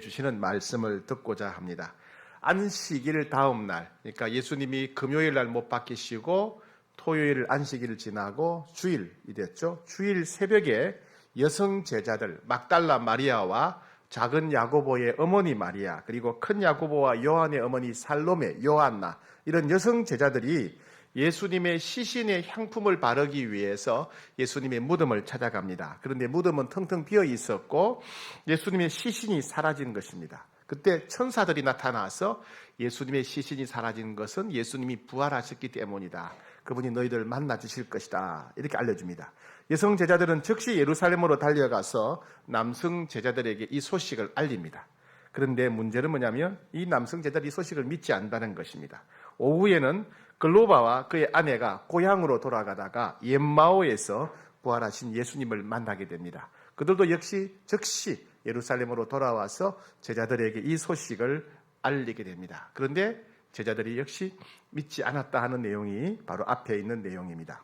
주시는 말씀을 듣고자 합니다. 안식일 다음 날, 그러니까 예수님이 금요일 날 못 박히시고 토요일 안식일을 지나고 주일이 됐죠. 주일 새벽에 여성 제자들 막달라 마리아와 작은 야고보의 어머니 마리아, 그리고 큰 야고보와 요한의 어머니 살로메, 요한나, 이런 여성 제자들이 예수님의 시신의 향품을 바르기 위해서 예수님의 무덤을 찾아갑니다. 그런데 무덤은 텅텅 비어 있었고 예수님의 시신이 사라진 것입니다. 그때 천사들이 나타나서 예수님의 시신이 사라진 것은 예수님이 부활하셨기 때문이다. 그분이 너희들 만나 주실 것이다. 이렇게 알려줍니다. 여성 제자들은 즉시 예루살렘으로 달려가서 남성 제자들에게 이 소식을 알립니다. 그런데 문제는 뭐냐면 이 남성 제자들이 이 소식을 믿지 않는다는 것입니다. 오후에는 글로바와 그의 아내가 고향으로 돌아가다가 엠마오에서 부활하신 예수님을 만나게 됩니다. 그들도 역시 즉시 예루살렘으로 돌아와서 제자들에게 이 소식을 알리게 됩니다. 그런데 제자들이 역시 믿지 않았다 하는 내용이 바로 앞에 있는 내용입니다.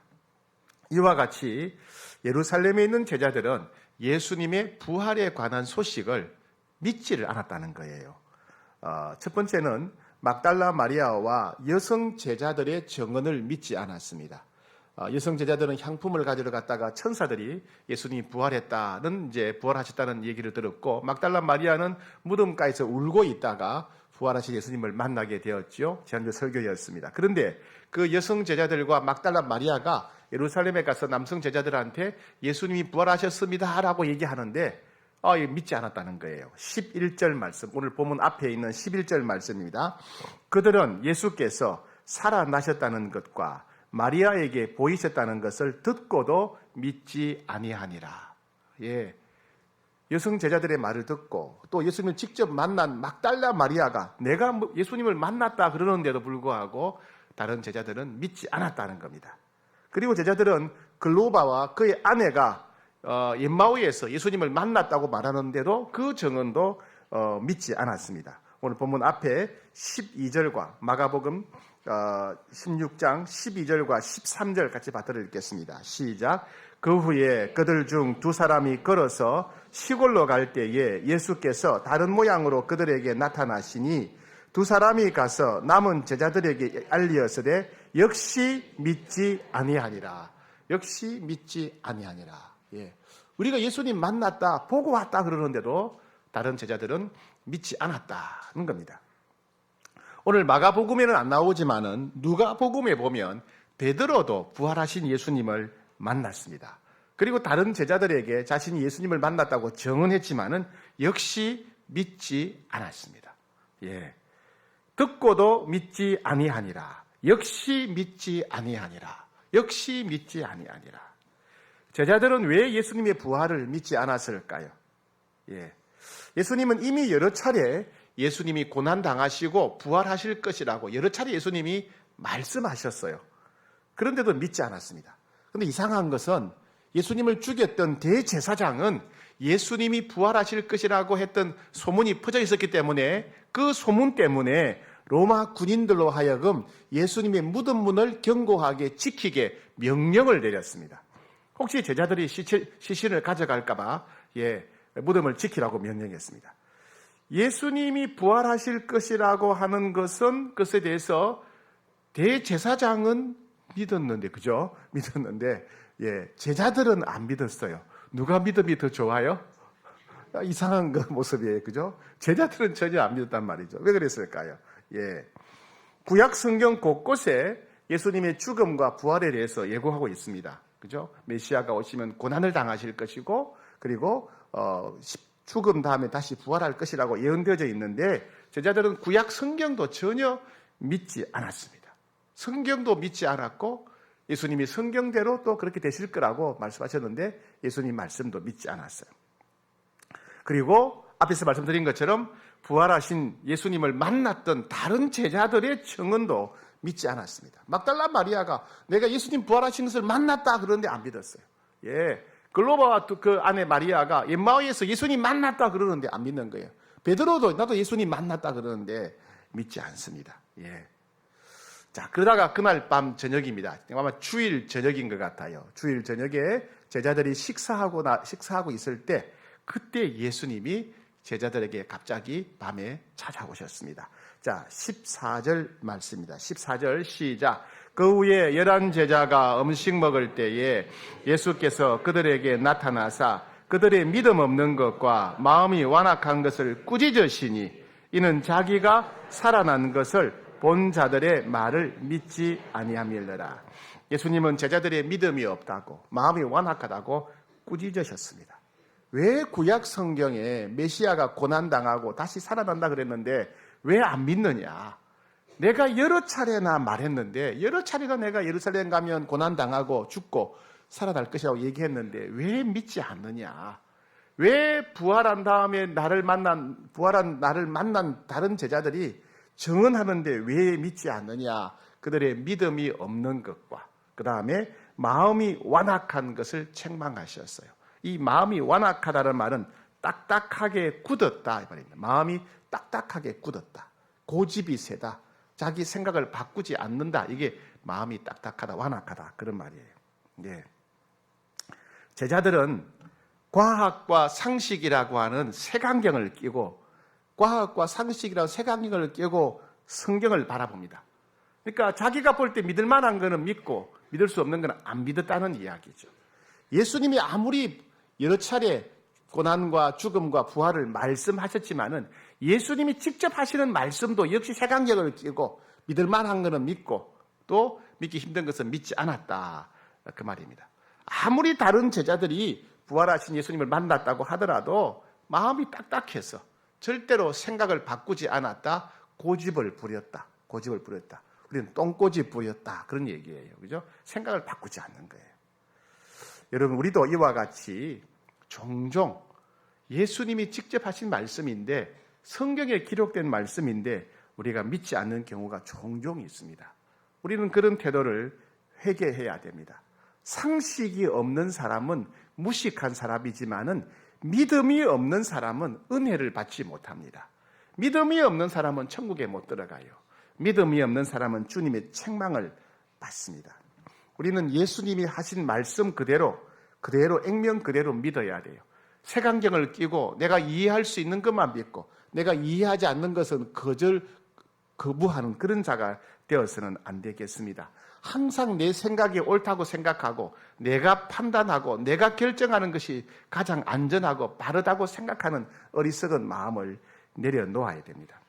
이와 같이 예루살렘에 있는 제자들은 예수님의 부활에 관한 소식을 믿지를 않았다는 거예요. 첫 번째는 막달라 마리아와 여성 제자들의 증언을 믿지 않았습니다. 여성 제자들은 향품을 가지러 갔다가 천사들이 예수님이 부활했다는 부활하셨다는 얘기를 들었고, 막달라 마리아는 무덤가에서 울고 있다가 부활하신 예수님을 만나게 되었죠. 지난주 설교였습니다. 그런데 그 여성 제자들과 막달라 마리아가 예루살렘에 가서 남성 제자들한테 예수님이 부활하셨습니다라고 얘기하는데 믿지 않았다는 거예요. 11절 말씀, 오늘 본문 앞에 있는 11절 말씀입니다. 그들은 예수께서 살아나셨다는 것과 마리아에게 보이셨다는 것을 듣고도 믿지 아니하니라. 여성 제자들의 말을 듣고 또 예수님을 직접 만난 막달라 마리아가 내가 예수님을 만났다 그러는데도 불구하고 다른 제자들은 믿지 않았다는 겁니다. 그리고 제자들은 글로바와 그의 아내가 엠마오에서 예수님을 만났다고 말하는데도 그 증언도 믿지 않았습니다. 오늘 본문 앞에 12절과 마가복음 16장 12절과 13절 같이 받들어 읽겠습니다. 시작. 그 후에 그들 중 두 사람이 걸어서 시골로 갈 때에 예수께서 다른 모양으로 그들에게 나타나시니 두 사람이 가서 남은 제자들에게 알리었으되 역시 믿지 아니하니라. 역시 믿지 아니하니라. 우리가 예수님 만났다, 보고 왔다 그러는데도 다른 제자들은 믿지 않았다는 겁니다. 오늘 마가복음에는 안 나오지만은 누가복음에 보면 베드로도 부활하신 예수님을 만났습니다. 그리고 다른 제자들에게 자신이 예수님을 만났다고 증언했지만은 역시 믿지 않았습니다. 듣고도 믿지 아니하니라. 역시 믿지 아니하니라. 역시 믿지 아니하니라. 제자들은 왜 예수님의 부활을 믿지 않았을까요? 예수님은 이미 여러 차례 예수님이 고난당하시고 부활하실 것이라고 여러 차례 예수님이 말씀하셨어요. 그런데도 믿지 않았습니다. 그런데 이상한 것은 예수님을 죽였던 대제사장은 예수님이 부활하실 것이라고 했던 소문이 퍼져 있었기 때문에 그 소문 때문에 로마 군인들로 하여금 예수님의 무덤 문을 견고하게 지키게 명령을 내렸습니다. 혹시 제자들이 시신을 가져갈까봐 무덤을 지키라고 명령했습니다. 예수님이 부활하실 것이라고 하는 것은 그것에 대해서 대제사장은 믿었는데, 그죠? 믿었는데, 제자들은 안 믿었어요. 누가 믿음이 더 좋아요? 이상한 그 모습이에요, 그죠? 제자들은 전혀 안 믿었단 말이죠. 왜 그랬을까요? 구약 성경 곳곳에 예수님의 죽음과 부활에 대해서 예고하고 있습니다. 그죠? 메시아가 오시면 고난을 당하실 것이고, 그리고 죽음 다음에 다시 부활할 것이라고 예언되어져 있는데 제자들은 구약 성경도 전혀 믿지 않았습니다. 성경도 믿지 않았고 예수님이 성경대로 또 그렇게 되실 거라고 말씀하셨는데 예수님 말씀도 믿지 않았어요. 그리고 앞에서 말씀드린 것처럼 부활하신 예수님을 만났던 다른 제자들의 증언도 믿지 않았습니다. 막달라 마리아가 내가 예수님 부활하신 것을 만났다 그러는데 안 믿었어요. 글로바와 그 아내 마리아가 엠마오에서 예수님 만났다 그러는데 안 믿는 거예요. 베드로도 나도 예수님 만났다 그러는데 믿지 않습니다. 자, 그러다가 그날 밤 저녁입니다. 아마 주일 저녁인 것 같아요. 주일 저녁에 제자들이 식사하고 있을 때 그때 예수님이 제자들에게 갑자기 밤에 찾아오셨습니다. 자, 14절 말씀입니다. 14절 시작. 그 후에 11 제자가 음식 먹을 때에 예수께서 그들에게 나타나사 그들의 믿음 없는 것과 마음이 완악한 것을 꾸짖으시니 이는 자기가 살아난 것을 본 자들의 말을 믿지 아니함일러라. 예수님은 제자들의 믿음이 없다고 마음이 완악하다고 꾸짖으셨습니다. 왜 구약 성경에 메시아가 고난당하고 다시 살아난다 그랬는데 왜 안 믿느냐? 내가 여러 차례나 말했는데 여러 차례나 내가 예루살렘 가면 고난당하고 죽고 살아날 것이라고 얘기했는데 왜 믿지 않느냐? 왜 부활한 다음에 부활한 나를 만난 다른 제자들이 증언하는데 왜 믿지 않느냐? 그들의 믿음이 없는 것과 그 다음에 마음이 완악한 것을 책망하셨어요. 이 마음이 완악하다는 말은 딱딱하게 굳었다 이 말입니다. 마음이 딱딱하게 굳었다. 고집이 세다. 자기 생각을 바꾸지 않는다. 이게 마음이 딱딱하다, 완악하다 그런 말이에요. 예. 제자들은 과학과 상식이라고 하는 색안경을 끼고 과학과 상식이라는 색안경을 끼고 성경을 바라봅니다. 그러니까 자기가 볼 때 믿을 만한 거는 믿고 믿을 수 없는 거는 안 믿었다는 이야기죠. 예수님이 아무리 여러 차례 고난과 죽음과 부활을 말씀하셨지만은 예수님이 직접 하시는 말씀도 역시 색안경을 끼고 믿을 만한 거는 믿고 또 믿기 힘든 것은 믿지 않았다. 그 말입니다. 아무리 다른 제자들이 부활하신 예수님을 만났다고 하더라도 마음이 딱딱해서 절대로 생각을 바꾸지 않았다. 고집을 부렸다. 고집을 부렸다. 우리는 똥꼬집 부렸다. 그런 얘기예요. 그죠? 생각을 바꾸지 않는 거예요. 여러분, 우리도 이와 같이 종종 예수님이 직접 하신 말씀인데 성경에 기록된 말씀인데 우리가 믿지 않는 경우가 종종 있습니다. 우리는 그런 태도를 회개해야 됩니다. 상식이 없는 사람은 무식한 사람이지만은 믿음이 없는 사람은 은혜를 받지 못합니다. 믿음이 없는 사람은 천국에 못 들어가요. 믿음이 없는 사람은 주님의 책망을 받습니다. 우리는 예수님이 하신 말씀 그대로 액면 그대로 믿어야 돼요. 색안경을 끼고 내가 이해할 수 있는 것만 믿고 내가 이해하지 않는 것은 거부하는 그런 자가 되어서는 안 되겠습니다. 항상 내 생각이 옳다고 생각하고 내가 판단하고 내가 결정하는 것이 가장 안전하고 바르다고 생각하는 어리석은 마음을 내려놓아야 됩니다.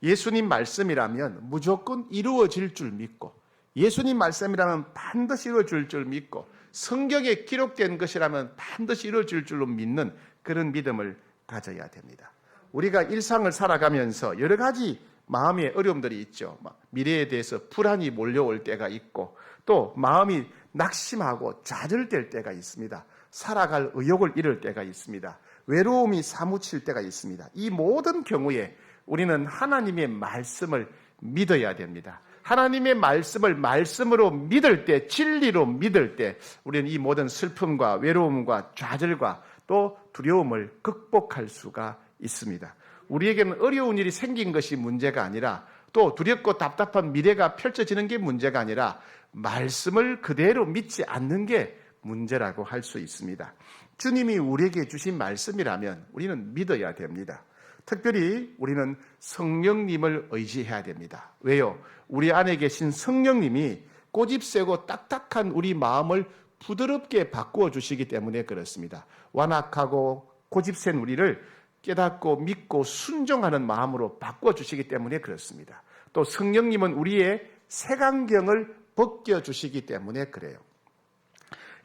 예수님 말씀이라면 무조건 이루어질 줄 믿고 예수님 말씀이라면 반드시 이루어질 줄 믿고 성경에 기록된 것이라면 반드시 이루어질 줄로 믿는 그런 믿음을 가져야 됩니다. 우리가 일상을 살아가면서 여러 가지 마음의 어려움들이 있죠. 미래에 대해서 불안이 몰려올 때가 있고 또 마음이 낙심하고 좌절될 때가 있습니다. 살아갈 의욕을 잃을 때가 있습니다. 외로움이 사무칠 때가 있습니다. 이 모든 경우에 우리는 하나님의 말씀을 믿어야 됩니다. 하나님의 말씀을 말씀으로 믿을 때, 진리로 믿을 때 우리는 이 모든 슬픔과 외로움과 좌절과 또 두려움을 극복할 수가 있습니다. 우리에게는 어려운 일이 생긴 것이 문제가 아니라 또 두렵고 답답한 미래가 펼쳐지는 게 문제가 아니라 말씀을 그대로 믿지 않는 게 문제라고 할 수 있습니다. 주님이 우리에게 주신 말씀이라면 우리는 믿어야 됩니다. 특별히 우리는 성령님을 의지해야 됩니다. 왜요? 우리 안에 계신 성령님이 고집세고 딱딱한 우리 마음을 부드럽게 바꾸어 주시기 때문에 그렇습니다. 완악하고 고집센 우리를 깨닫고 믿고 순종하는 마음으로 바꿔주시기 때문에 그렇습니다. 또 성령님은 우리의 색안경을 벗겨주시기 때문에 그래요.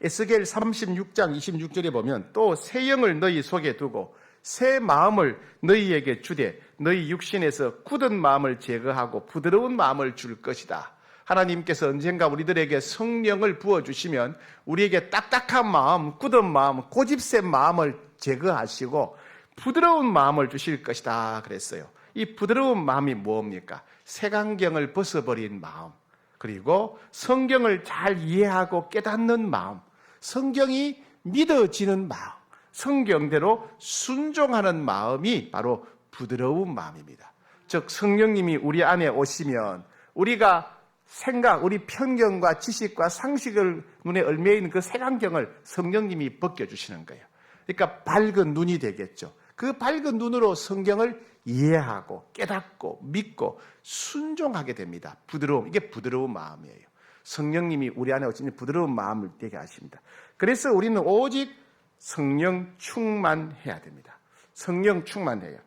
에스겔 36장 26절에 보면 또 새 영을 너희 속에 두고 새 마음을 너희에게 주되 너희 육신에서 굳은 마음을 제거하고 부드러운 마음을 줄 것이다. 하나님께서 언젠가 우리들에게 성령을 부어주시면 우리에게 딱딱한 마음, 굳은 마음, 고집센 마음을 제거하시고 부드러운 마음을 주실 것이다 그랬어요. 이 부드러운 마음이 뭡니까? 색안경을 벗어버린 마음, 그리고 성경을 잘 이해하고 깨닫는 마음, 성경이 믿어지는 마음, 성경대로 순종하는 마음이 바로 부드러운 마음입니다. 즉 성령님이 우리 안에 오시면 우리가 생각, 우리 편견과 지식과 상식을 눈에 얽매이는 그 색안경을 성령님이 벗겨주시는 거예요. 그러니까 밝은 눈이 되겠죠. 그 밝은 눈으로 성경을 이해하고 깨닫고 믿고 순종하게 됩니다. 부드러움, 이게 부드러운 마음이에요. 성령님이 우리 안에 어찌니 부드러운 마음을 되게 하십니다. 그래서 우리는 오직 성령 충만해야 됩니다. 성령 충만해요.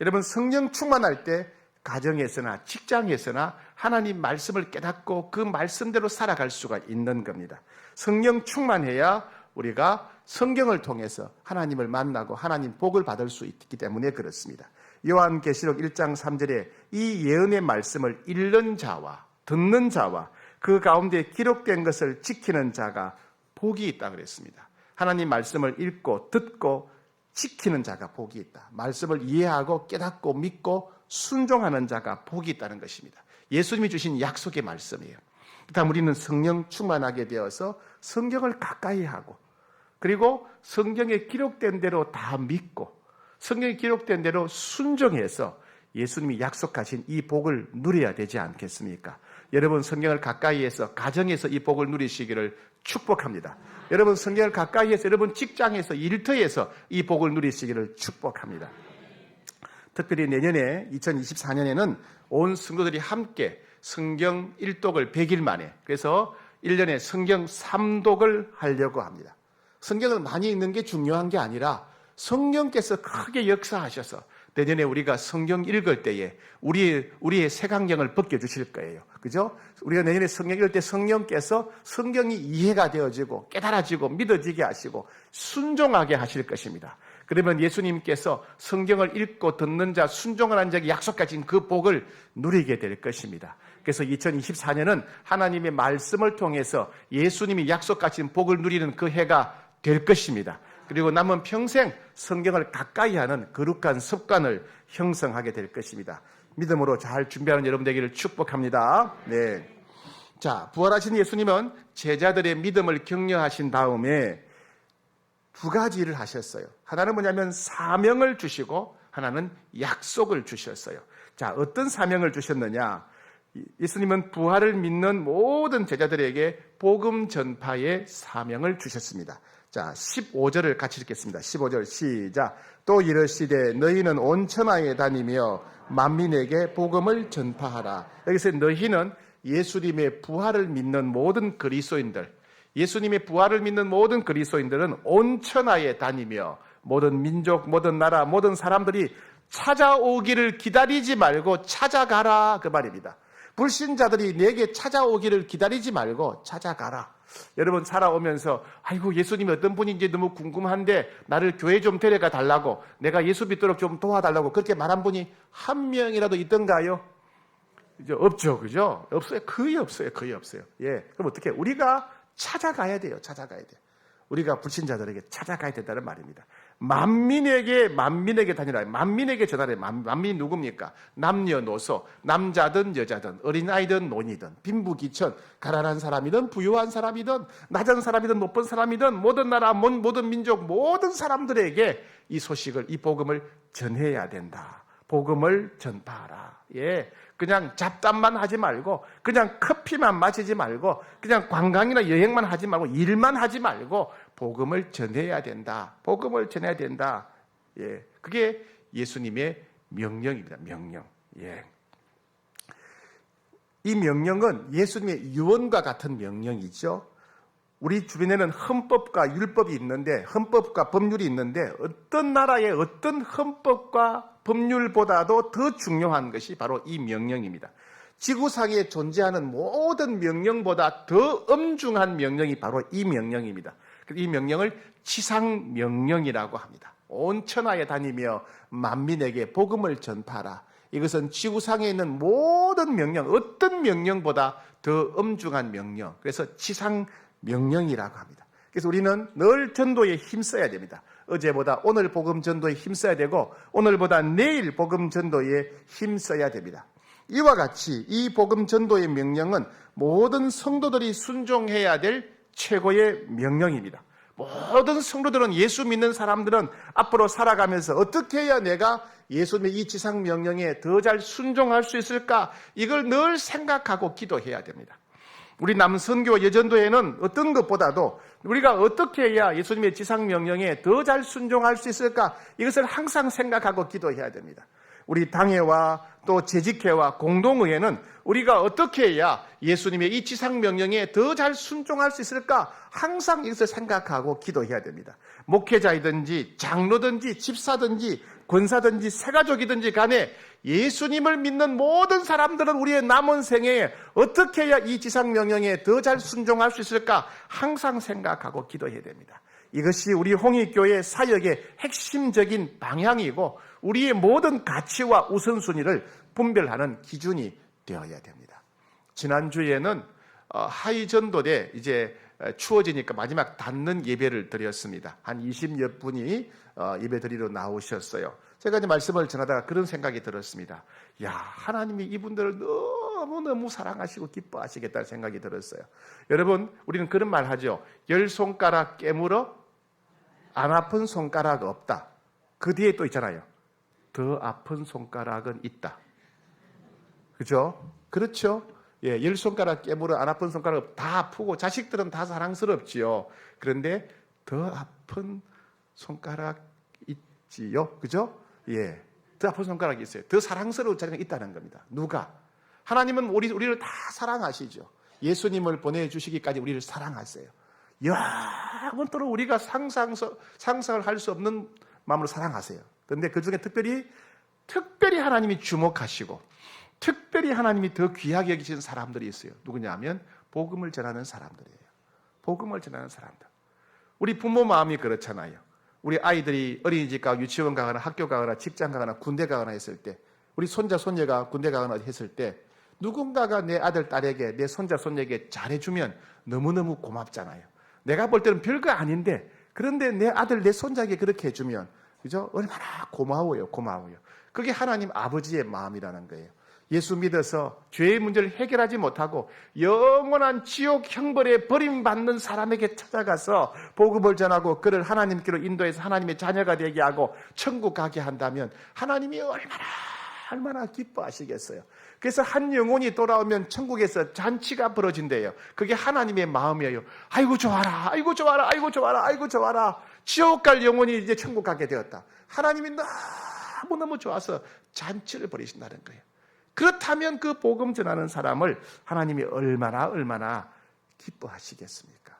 여러분, 성령 충만할 때 가정에서나 직장에서나 하나님 말씀을 깨닫고 그 말씀대로 살아갈 수가 있는 겁니다. 성령 충만해야 우리가 성경을 통해서 하나님을 만나고 하나님 복을 받을 수 있기 때문에 그렇습니다. 요한계시록 1장 3절에 이 예언의 말씀을 읽는 자와 듣는 자와 그 가운데 기록된 것을 지키는 자가 복이 있다 그랬습니다. 하나님 말씀을 읽고 듣고 지키는 자가 복이 있다. 말씀을 이해하고 깨닫고 믿고 순종하는 자가 복이 있다는 것입니다. 예수님이 주신 약속의 말씀이에요. 다음 우리는 성령 충만하게 되어서 성경을 가까이 하고 그리고 성경에 기록된 대로 다 믿고 성경에 기록된 대로 순종해서 예수님이 약속하신 이 복을 누려야 되지 않겠습니까? 여러분, 성경을 가까이 해서 가정에서 이 복을 누리시기를 축복합니다. 여러분, 성경을 가까이 해서 여러분 직장에서 일터에서 이 복을 누리시기를 축복합니다. 특별히 내년에 2024년에는 온 성도들이 함께 성경 1독을 100일 만에, 그래서 1년에 성경 3독을 하려고 합니다. 성경을 많이 읽는 게 중요한 게 아니라 성령께서 크게 역사하셔서 내년에 우리가 성경 읽을 때에 우리의 색안경을 벗겨주실 거예요. 그죠? 우리가 내년에 성경 읽을 때 성령께서 성경이 이해가 되어지고 깨달아지고 믿어지게 하시고 순종하게 하실 것입니다. 그러면 예수님께서 성경을 읽고 듣는 자, 순종하는 자에게 약속하신 그 복을 누리게 될 것입니다. 그래서 2024년은 하나님의 말씀을 통해서 예수님이 약속하신 복을 누리는 그 해가 될 것입니다. 그리고 남은 평생 성경을 가까이 하는 거룩한 습관을 형성하게 될 것입니다. 믿음으로 잘 준비하는 여러분 되기를 축복합니다. 네. 자, 부활하신 예수님은 제자들의 믿음을 격려하신 다음에 두 가지 일을 하셨어요. 하나는 뭐냐면 사명을 주시고 하나는 약속을 주셨어요. 자, 어떤 사명을 주셨느냐? 예수님은 부활을 믿는 모든 제자들에게 복음 전파의 사명을 주셨습니다. 자, 15절을 같이 읽겠습니다. 15절 시작. 또 이르시되 너희는 온 천하에 다니며 만민에게 복음을 전파하라. 여기서 너희는 예수님의 부활을 믿는 모든 그리스도인들, 예수님의 부활을 믿는 모든 그리스도인들은 온 천하에 다니며 모든 민족, 모든 나라, 모든 사람들이 찾아오기를 기다리지 말고 찾아가라, 그 말입니다. 불신자들이 내게 찾아오기를 기다리지 말고 찾아가라. 여러분, 살아오면서 아이고 예수님이 어떤 분인지 너무 궁금한데 나를 교회 좀 데려가 달라고, 내가 예수 믿도록 좀 도와달라고 그렇게 말한 분이 한 명이라도 있던가요? 이제 없죠, 그죠? 없어요. 거의 없어요. 예, 그럼 어떻게? 우리가 찾아가야 돼요. 찾아가야 돼요. 우리가 불신자들에게 찾아가야 된다는 말입니다. 만민에게 다니라. 만민에게 전하래. 만민이 누굽니까? 남녀노소, 남자든 여자든 어린아이든 노인이든 빈부귀천, 가난한 사람이든 부유한 사람이든 낮은 사람이든 높은 사람이든 모든 나라, 모든 민족, 모든 사람들에게 이 소식을, 이 복음을 전해야 된다. 복음을 전파하라. 예, 그냥 잡담만 하지 말고, 그냥 커피만 마시지 말고, 그냥 관광이나 여행만 하지 말고, 일만 하지 말고 복음을 전해야 된다. 복음을 전해야 된다. 예, 그게 예수님의 명령입니다. 명령. 예, 이 명령은 예수님의 유언과 같은 명령이죠. 우리 주변에는 헌법과 율법이 있는데, 헌법과 법률이 있는데 어떤 나라의 어떤 헌법과 법률보다도 더 중요한 것이 바로 이 명령입니다. 지구상에 존재하는 모든 명령보다 더 엄중한 명령이 바로 이 명령입니다. 이 명령을 지상명령이라고 합니다. 온 천하에 다니며 만민에게 복음을 전파하라. 이것은 지구상에 있는 모든 명령, 어떤 명령보다 더 엄중한 명령, 그래서 지상명령이라고 합니다. 그래서 우리는 늘 전도에 힘써야 됩니다. 어제보다 오늘 복음 전도에 힘써야 되고 오늘보다 내일 복음 전도에 힘써야 됩니다. 이와 같이 이 복음 전도의 명령은 모든 성도들이 순종해야 될 최고의 명령입니다. 모든 성도들은, 예수 믿는 사람들은 앞으로 살아가면서 어떻게 해야 내가 예수님의 이 지상 명령에 더 잘 순종할 수 있을까? 이걸 늘 생각하고 기도해야 됩니다. 우리 남선교와 예전도에는 어떤 것보다도 우리가 어떻게 해야 예수님의 지상명령에 더 잘 순종할 수 있을까? 이것을 항상 생각하고 기도해야 됩니다. 우리 당회와 또 재직회와 공동의회는 우리가 어떻게 해야 예수님의 이 지상명령에 더 잘 순종할 수 있을까? 항상 이것을 생각하고 기도해야 됩니다. 목회자이든지 장로든지 집사든지 권사든지 새가족이든지 간에 예수님을 믿는 모든 사람들은 우리의 남은 생애에 어떻게 해야 이 지상명령에 더 잘 순종할 수 있을까? 항상 생각하고 기도해야 됩니다. 이것이 우리 홍익교회 사역의 핵심적인 방향이고 우리의 모든 가치와 우선순위를 분별하는 기준이 되어야 됩니다. 지난주에는 하이전도대 이제 추워지니까 마지막 닫는 예배를 드렸습니다. 한 20여 분이 예배 드리러 나오셨어요. 제가 이제 말씀을 전하다가 그런 생각이 들었습니다. 야, 하나님이 이분들을 너무너무 사랑하시고 기뻐하시겠다는 생각이 들었어요. 여러분, 우리는 그런 말 하죠. 10손가락 깨물어 안 아픈 손가락 없다. 그 뒤에 또 있잖아요. 더 아픈 손가락은 있다. 그죠? 그렇죠? 예, 10손가락 깨물어 안 아픈 손가락 다 아프고 자식들은 다 사랑스럽지요. 그런데 더 아픈 손가락 있지요. 그죠? 예. 더 아픈 손가락이 있어요. 더 사랑스러운 자리가 있다는 겁니다. 누가? 하나님은 우리를 다 사랑하시죠. 예수님을 보내주시기까지 우리를 사랑하세요. 영원토록 우리가 상상을 할 수 없는 마음으로 사랑하세요. 그런데 그 중에 특별히 하나님이 주목하시고 특별히 하나님이 더 귀하게 여기시는 사람들이 있어요. 누구냐 하면 복음을 전하는 사람들이에요. 복음을 전하는 사람들. 우리 부모 마음이 그렇잖아요. 우리 아이들이 어린이집 가거나 유치원 가거나 학교 가거나 직장 가거나 군대 가거나 했을 때, 우리 손자 손녀가 군대 가거나 했을 때 누군가가 내 아들 딸에게, 내 손자 손녀에게 잘해주면 너무너무 고맙잖아요. 내가 볼 때는 별거 아닌데, 그런데 내 아들 내 손자에게 그렇게 해주면 그죠? 얼마나 고마워요. 그게 하나님 아버지의 마음이라는 거예요. 예수 믿어서 죄의 문제를 해결하지 못하고 영원한 지옥 형벌에 버림받는 사람에게 찾아가서 복음을 전하고 그를 하나님께로 인도해서 하나님의 자녀가 되게 하고 천국 가게 한다면 하나님이 얼마나 기뻐하시겠어요. 그래서 한 영혼이 돌아오면 천국에서 잔치가 벌어진대요. 그게 하나님의 마음이에요. 아이고 좋아라, 아이고 좋아라, 아이고 좋아라, 아이고 좋아라. 지옥 갈 영혼이 이제 천국 가게 되었다. 하나님이 너무너무 좋아서 잔치를 벌이신다는 거예요. 그렇다면 그 복음 전하는 사람을 하나님이 얼마나 기뻐하시겠습니까?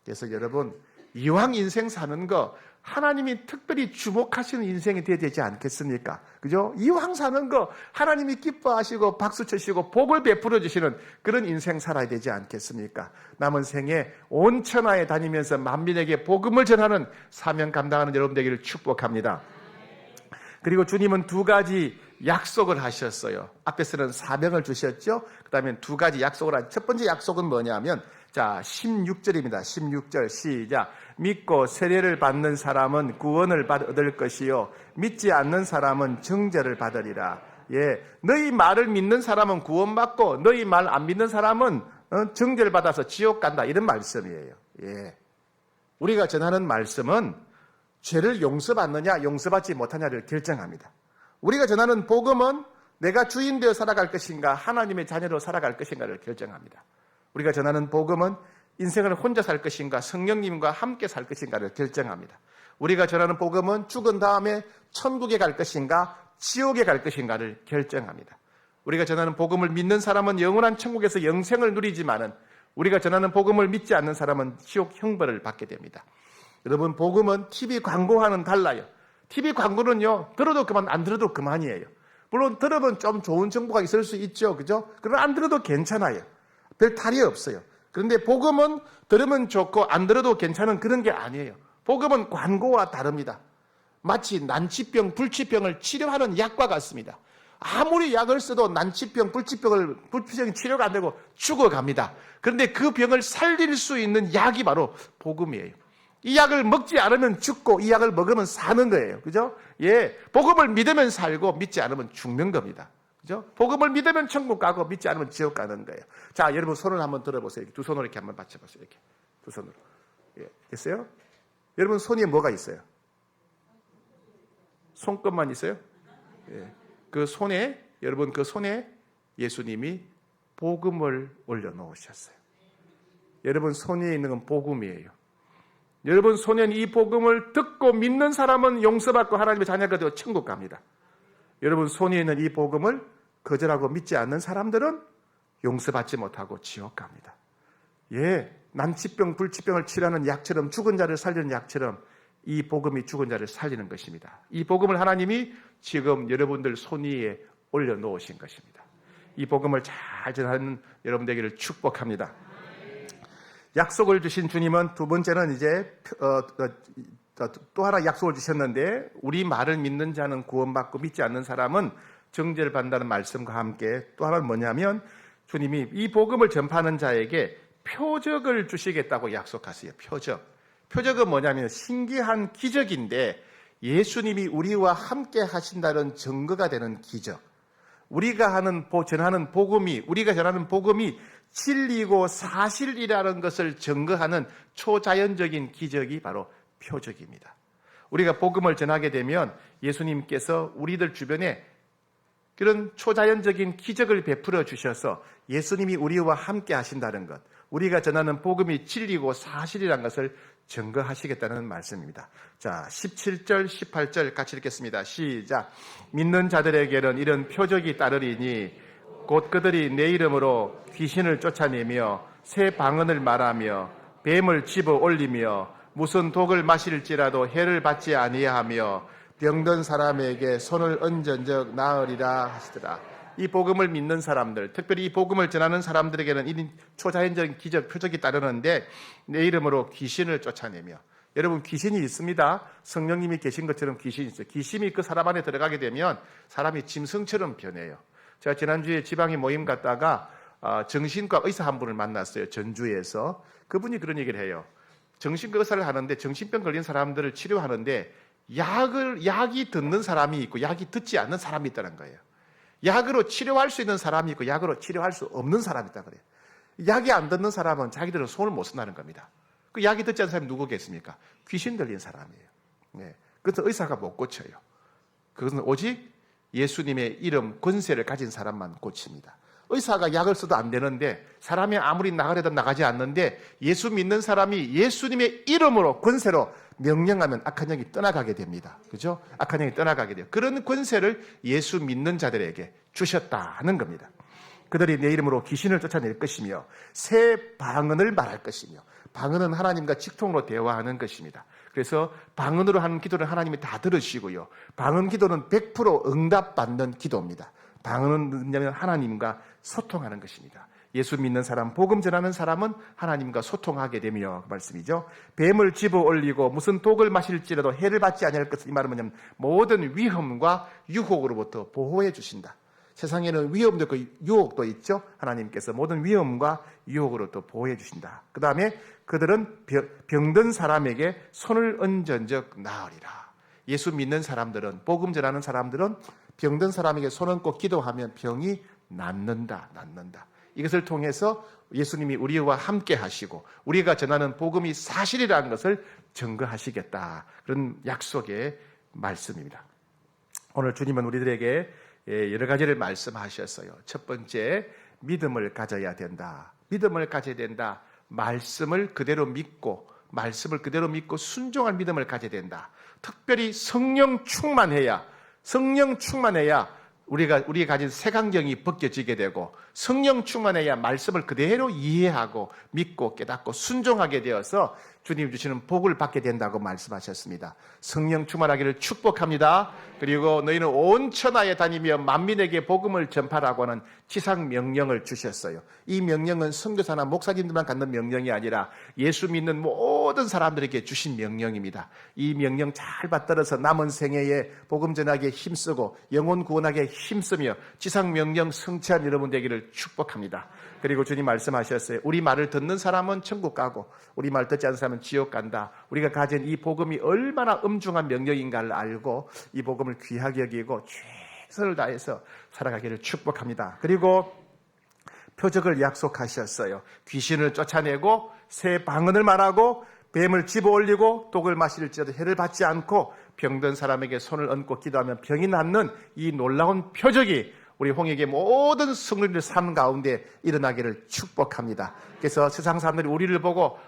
그래서 여러분, 이왕 인생 사는 거 하나님이 특별히 주목하시는 인생이 되어야 되지 않겠습니까? 그죠? 이왕 사는 거 하나님이 기뻐하시고 박수 치시고 복을 베풀어 주시는 그런 인생 살아야 되지 않겠습니까? 남은 생에 온 천하에 다니면서 만민에게 복음을 전하는 사명 감당하는 여러분 되기를 축복합니다. 그리고 주님은 두 가지 약속을 하셨어요. 앞에서는 사명을 주셨죠. 그 다음에 두 가지 약속을 하셨죠. 첫 번째 약속은 뭐냐면 16절입니다. 16절 시작. 믿고 세례를 받는 사람은 구원을 얻을 것이요 믿지 않는 사람은 정죄를 받으리라. 예, 너희 말을 믿는 사람은 구원받고 너희 말 안 믿는 사람은 정죄를 받아서 지옥 간다. 이런 말씀이에요. 예, 우리가 전하는 말씀은 죄를 용서받느냐 용서받지 못하냐를 결정합니다. 우리가 전하는 복음은 내가 주인 되어 살아갈 것인가 하나님의 자녀로 살아갈 것인가를 결정합니다. 우리가 전하는 복음은 인생을 혼자 살 것인가 성령님과 함께 살 것인가를 결정합니다. 우리가 전하는 복음은 죽은 다음에 천국에 갈 것인가 지옥에 갈 것인가를 결정합니다. 우리가 전하는 복음을 믿는 사람은 영원한 천국에서 영생을 누리지만은 우리가 전하는 복음을 믿지 않는 사람은 지옥 형벌을 받게 됩니다. 여러분, 복음은 TV 광고와는 달라요. TV 광고는요, 들어도 그만, 안 들어도 그만이에요. 물론 들으면 좀 좋은 정보가 있을 수 있죠. 그죠? 그러나 안 들어도 괜찮아요. 별 탈이 없어요. 그런데 복음은 들으면 좋고 안 들어도 괜찮은 그런 게 아니에요. 복음은 광고와 다릅니다. 마치 난치병, 불치병을 치료하는 약과 같습니다. 아무리 약을 써도 난치병, 불치병이 치료가 안 되고 죽어갑니다. 그런데 그 병을 살릴 수 있는 약이 바로 복음이에요. 이 약을 먹지 않으면 죽고 이 약을 먹으면 사는 거예요. 그죠? 예. 복음을 믿으면 살고 믿지 않으면 죽는 겁니다. 그죠? 복음을 믿으면 천국 가고 믿지 않으면 지옥 가는 거예요. 자, 여러분 손을 한번 들어보세요. 이렇게 두 손으로 이렇게 한번 받쳐보세요. 이렇게. 두 손으로. 예. 됐어요? 여러분 손에 뭐가 있어요? 손끝만 있어요? 예. 그 손에, 여러분 그 손에 예수님이 복음을 올려놓으셨어요. 여러분 손 위에 있는 건 복음이에요. 여러분 손에 이 복음을 듣고 믿는 사람은 용서받고 하나님의 자녀가 되어 천국 갑니다. 여러분 손에 있는 이 복음을 거절하고 믿지 않는 사람들은 용서받지 못하고 지옥 갑니다. 예, 난치병, 불치병을 치료하는 약처럼, 죽은 자를 살리는 약처럼 이 복음이 죽은 자를 살리는 것입니다. 이 복음을 하나님이 지금 여러분들 손 위에 올려놓으신 것입니다. 이 복음을 잘 전하는 여러분 되기를 축복합니다. 약속을 주신 주님은 두 번째는 이제 또 하나 약속을 주셨는데, 우리 말을 믿는 자는 구원받고 믿지 않는 사람은 정죄를 받는다는 말씀과 함께 또 하나는 뭐냐면, 주님이 이 복음을 전파하는 자에게 표적을 주시겠다고 약속하세요. 표적은 뭐냐면 신기한 기적인데, 예수님이 우리와 함께 하신다는 증거가 되는 기적. 우리가 전하는 복음이 진리고 사실이라는 것을 증거하는 초자연적인 기적이 바로 표적입니다. 우리가 복음을 전하게 되면 예수님께서 우리들 주변에 그런 초자연적인 기적을 베풀어 주셔서 예수님이 우리와 함께 하신다는 것, 우리가 전하는 복음이 진리고 사실이라는 것을 증거하시겠다는 말씀입니다. 자, 17절, 18절 같이 읽겠습니다. 시작. 믿는 자들에게는 이런 표적이 따르리니 곧 그들이 내 이름으로 귀신을 쫓아내며 새 방언을 말하며 뱀을 집어 올리며 무슨 독을 마실지라도 해를 받지 아니하며 병든 사람에게 손을 얹은즉 나으리라 하시더라. 이 복음을 믿는 사람들, 특별히 이 복음을 전하는 사람들에게는 이 초자연적인 기적, 표적이 따르는데, 내 이름으로 귀신을 쫓아내며, 여러분 귀신이 있습니다. 성령님이 계신 것처럼 귀신이 있어요. 귀신이 그 사람 안에 들어가게 되면 사람이 짐승처럼 변해요. 제가 지난주에 지방에 모임 갔다가 정신과 의사 한 분을 만났어요. 전주에서. 그분이 그런 얘기를 해요. 정신과 의사를 하는데 정신병 걸린 사람들을 치료하는데 약이 듣는 사람이 있고 약이 듣지 않는 사람이 있다는 거예요. 약으로 치료할 수 있는 사람이 있고 약으로 치료할 수 없는 사람이 있다 그래요. 약이 안 듣는 사람은 자기들은 손을 못 쓴다는 겁니다. 그 약이 듣지 않는 사람이 누구겠습니까? 귀신 들린 사람이에요. 네. 그래서 의사가 못 고쳐요. 그것은 오직 예수님의 이름, 권세를 가진 사람만 고칩니다. 의사가 약을 써도 안 되는데, 사람이 아무리 나가려도 나가지 않는데, 예수 믿는 사람이 예수님의 이름으로, 권세로 명령하면 악한 영이 떠나가게 됩니다. 그죠? 악한 영이 떠나가게 돼요. 그런 권세를 예수 믿는 자들에게 주셨다는 겁니다. 그들이 내 이름으로 귀신을 쫓아낼 것이며 새 방언을 말할 것이며, 방언은 하나님과 직통으로 대화하는 것입니다. 그래서 방언으로 하는 기도를 하나님이 다 들으시고요. 방언 기도는 100% 응답받는 기도입니다. 방언은 뭐냐면 하나님과 소통하는 것입니다. 예수 믿는 사람, 복음 전하는 사람은 하나님과 소통하게 되며, 그 말씀이죠. 뱀을 집어 올리고 무슨 독을 마실지라도 해를 받지 아니할 것을, 이 말은 뭐냐면 모든 위험과 유혹으로부터 보호해 주신다. 세상에는 위험도 있고 유혹도 있죠. 하나님께서 모든 위험과 유혹으로부터 보호해 주신다. 그 다음에 그들은 병든 사람에게 손을 얹은즉 나으리라. 예수 믿는 사람들은, 복음 전하는 사람들은 병든 사람에게 손 얹고 기도하면 병이 낫는다. 이것을 통해서 예수님이 우리와 함께 하시고 우리가 전하는 복음이 사실이라는 것을 증거하시겠다. 그런 약속의 말씀입니다. 오늘 주님은 우리들에게 여러 가지를 말씀하셨어요. 첫 번째, 믿음을 가져야 된다. 믿음을 가져야 된다. 말씀을 그대로 믿고 순종할 믿음을 가져야 된다. 특별히 성령 충만해야 우리가 가진 색안경이 벗겨지게 되고, 성령 충만해야 말씀을 그대로 이해하고 믿고 깨닫고 순종하게 되어서 주님 주시는 복을 받게 된다고 말씀하셨습니다. 성령 충만하기를 축복합니다. 그리고 너희는 온 천하에 다니며 만민에게 복음을 전파라고 하는 지상 명령을 주셨어요. 이 명령은 선교사나 목사님들만 갖는 명령이 아니라 예수 믿는 모든 사람들에게 주신 명령입니다. 이 명령 잘 받들어서 남은 생애에 복음 전하기에 힘쓰고 영혼 구원하기에 힘쓰며 지상 명령 성취한 여러분 되기를 축복합니다. 그리고 주님 말씀하셨어요. 우리 말을 듣는 사람은 천국 가고 우리 말 듣지 않는 사람은 지옥 간다. 우리가 가진 이 복음이 얼마나 엄중한 명령인가를 알고 이 복음을 귀하게 여기고 최선을 다해서 살아가기를 축복합니다. 그리고 표적을 약속하셨어요. 귀신을 쫓아내고 새 방언을 말하고 뱀을 집어 올리고 독을 마실지라도 해를 받지 않고 병든 사람에게 손을 얹고 기도하면 병이 낫는 이 놀라운 표적이 우리 홍익의 모든 성도님들 삶 가운데 일어나기를 축복합니다. 그래서 세상 사람들이 우리를 보고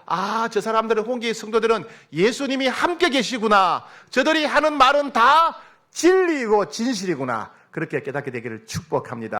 저 사람들은 홍익의 성도들은 예수님이 함께 계시구나. 저들이 하는 말은 다 진리이고 진실이구나. 그렇게 깨닫게 되기를 축복합니다.